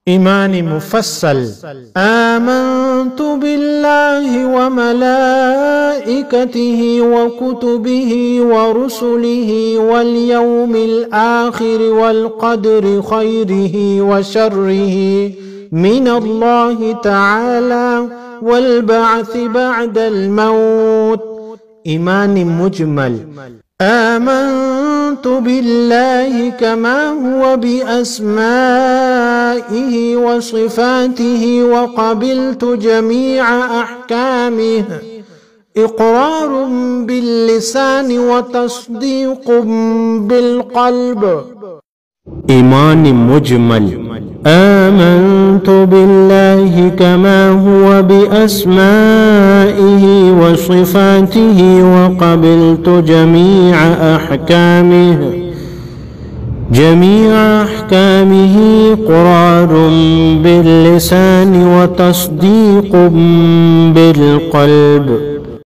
ईमान मुफस्सल। आमन्तु बिल्लाहि व मलाइकतिहि व कुतुबिहि व रुसुलिहि वल यौमिल आखिर वल क़द्रि खैरिहि व शर्रिहि मिनल्लाहि तआला वल बअथ बअदल मौत। ईमान मुजमल। आमन्तु बिल्लाहि कमा हुवा बिअस्माइहि व सिफ़ातिहि व क़बिलतु जमीअ अहकामिहि इक़रारुन बिल्लिसान व तस्दीक़ुन बिलक़ल्ब। ईमान मुजमल। आमन्तु बिल्लाहि कमा हुवा बिअस्माइहि व सिफ़ातिहि व क़बिलतु जमीअ अहकामिहि इक़रारुन बिल्लिसान व तस्दीक़ुन बिलक़ल्ब।